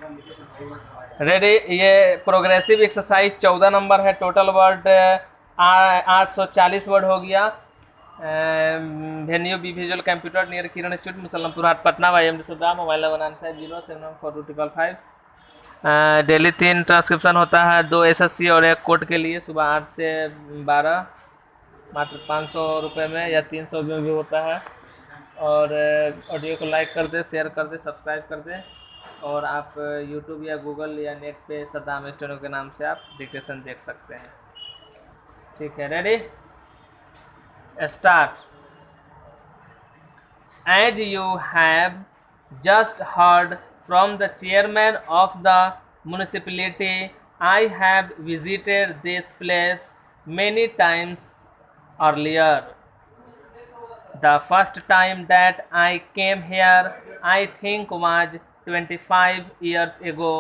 Ready. ये progressive exercise 14 number है। Total word 840 word हो गया। Venue B visual computer near Kiran institute Musalampur Hat Patna Y M Sudha mobile number 95074255। Daily 3 transcription होता है, 2 SSC और 1 कोर्ट के लिए, सुबह 8 से 12, मात्र 500 रुपये में या 300 में भी होता है। और ऑडियो को लाइक कर दे, शेयर कर दे, सब्सक्राइब कर दे। और आप यूट्यूब या गूगल या नेट पे सद्दाम स्टेनो के नाम से आप डिक्टेशन देख सकते हैं। ठीक है, ready, start. As you have just heard from the chairman of the municipality, I have visited this place many times earlier. The first time that I came here, I think, was 25 years ago,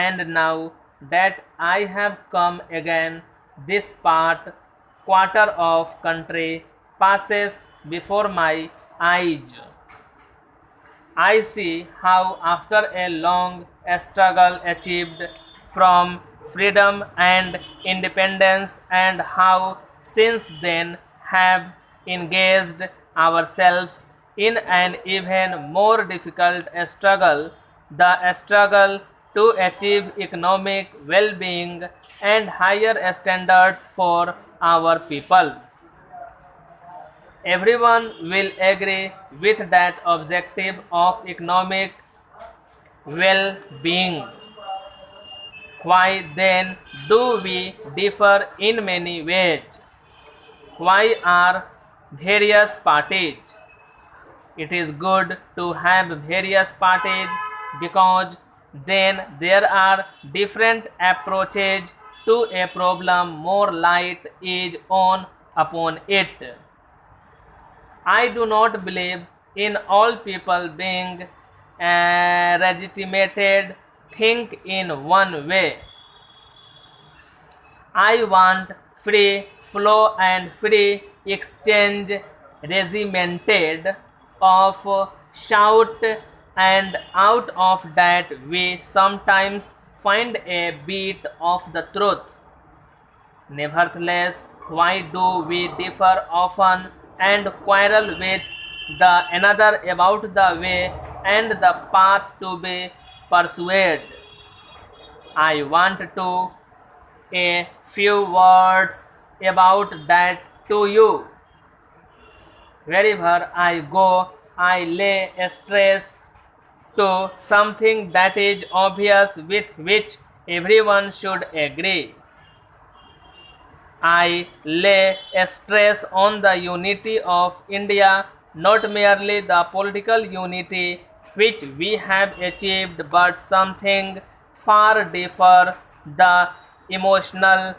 and now that I have come again, this quarter of country passes before my eyes. I see how after a long struggle achieved from freedom and independence, and how since then have engaged ourselves in an even more difficult struggle, the struggle to achieve economic well-being and higher standards for our people. Everyone will agree with that objective of economic well-being. Why then do we differ in many ways? Why are various parties? It is good to have various parties because then there are different approaches to a problem, more light is on upon it. I do not believe in all people being legitimated think in one way. I want free flow and free exchange regimented of shout, and out of that we sometimes find a bit of the truth. Nevertheless, why do we differ often and quarrel with the another about the way and the path to be pursued? I want to a few words about that to you. Wherever I go, I lay stress to something that is obvious, with which everyone should agree. I lay stress on the unity of India, not merely the political unity which we have achieved, but something far deeper, the emotional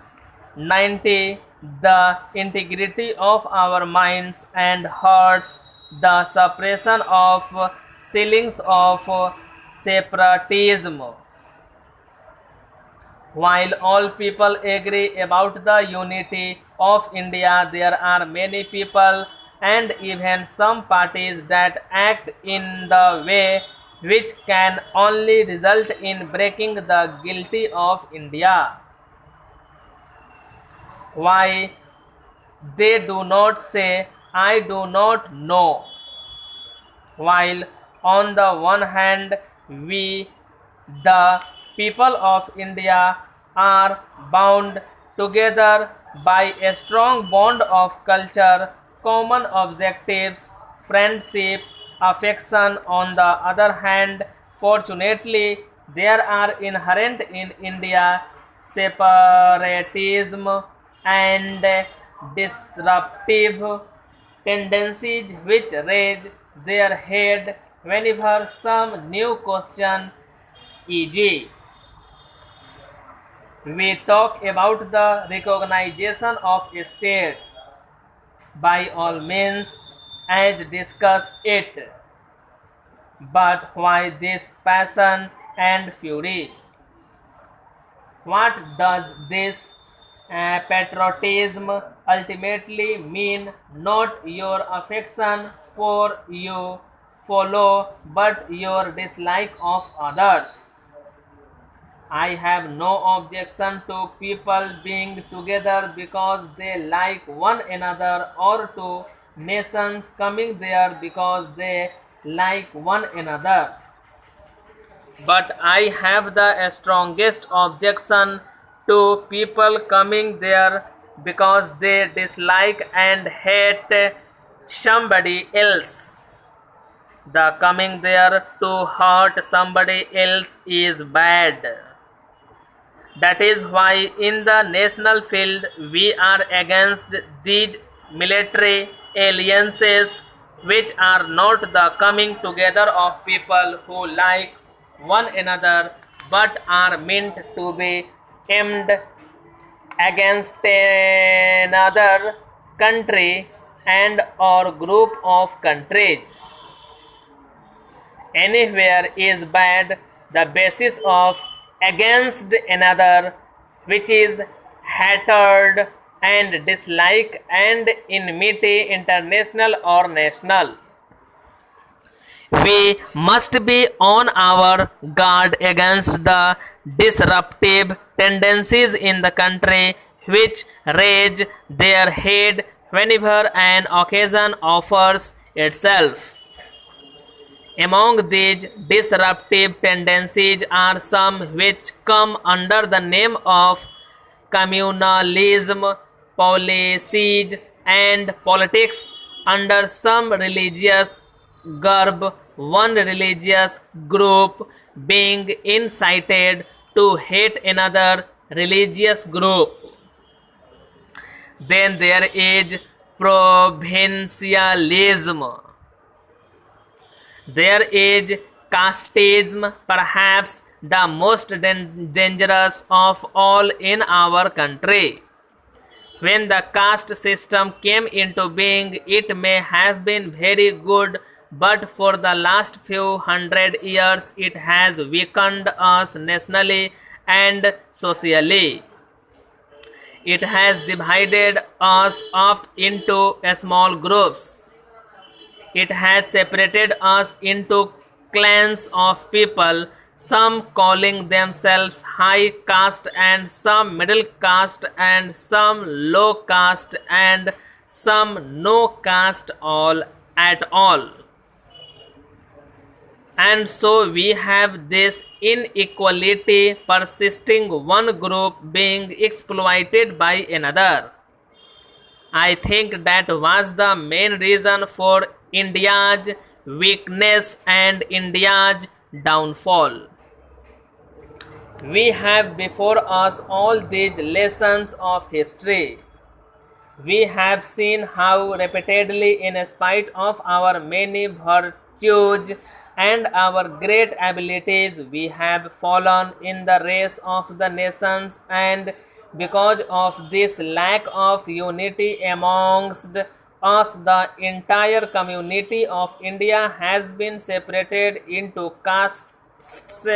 90, the integrity of our minds and hearts, the suppression of feelings of separatism. While all people agree about the unity of India, there are many people and even some parties that act in the way which can only result in breaking the unity of India. Why they do not say, I do not know. While on the one hand we, the people of India, are bound together by a strong bond of culture, common objectives, friendship, affection. On the other hand, fortunately, there are inherent in India separatism and disruptive tendencies which raise their head whenever some new question, e.g., we talk about the recognition of states. By all means, as discuss it. But why this passion and fury? What does this patriotism ultimately mean? Not your affection for you follow, but your dislike of others. I have no objection to people being together because they like one another, or to nations coming there because they like one another. But I have the strongest objection to people coming there because they dislike and hate somebody else. The coming there to hurt somebody else is bad. That is why in the national field we are against these military alliances, which are not the coming together of people who like one another but are meant to be aimed against another country and or group of countries. Anywhere is bad, the basis of against another, which is hatred and dislike and enmity, international or national. We must be on our guard against the disruptive tendencies in the country which raise their head whenever an occasion offers itself. Among these disruptive tendencies are some which come under the name of communalism, policies, and politics under some religious garb, one religious group being incited to hate another religious group. Then there is provincialism. There is casteism, perhaps the most dangerous of all in our country. When the caste system came into being, it may have been very good, but for the last few hundred years it has weakened us nationally and socially. It has divided us up into small groups. It has separated us into clans of people, some calling themselves high caste and some middle caste and some low caste and some no caste all at all. And so we have this inequality persisting, one group being exploited by another. I think that was the main reason for India's weakness and India's downfall. We have before us all these lessons of history. We have seen how repeatedly, in spite of our many virtues and our great abilities, we have fallen in the race of the nations, and because of this lack of unity amongst us, the entire community of India has been separated into castes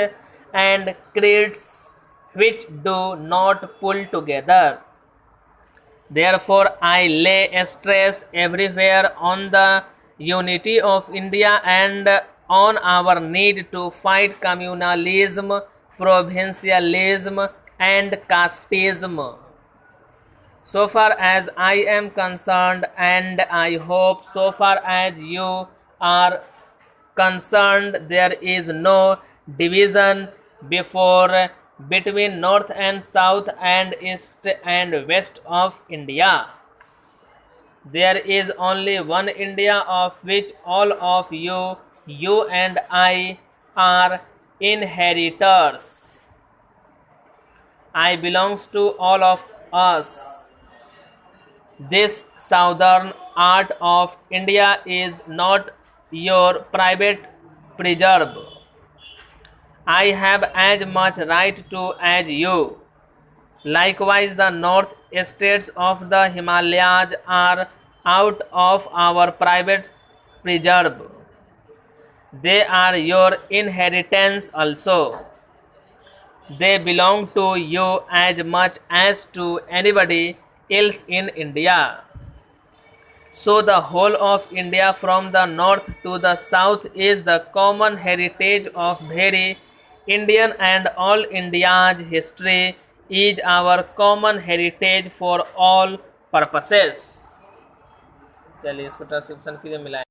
and creeds which do not pull together. Therefore, I lay stress everywhere on the unity of India and on our need to fight communalism, provincialism, and casteism. So far as I am concerned, and I hope so far as you are concerned, there is no division before between north and south and east and west of India. There is only one India of which all of you and I are inheritors. I belongs to all of us. This southern art of India is not your private preserve. I have as much right to as you. Likewise, the north states of the Himalayas are out of our private preserve. They are your inheritance also. They belong to you as much as to anybody else in India. So the whole of India from the north to the south is the common heritage of very Indian and all India's history is our common heritage for all purposes. चलिए इसको transcription कीजिए मिलाएं.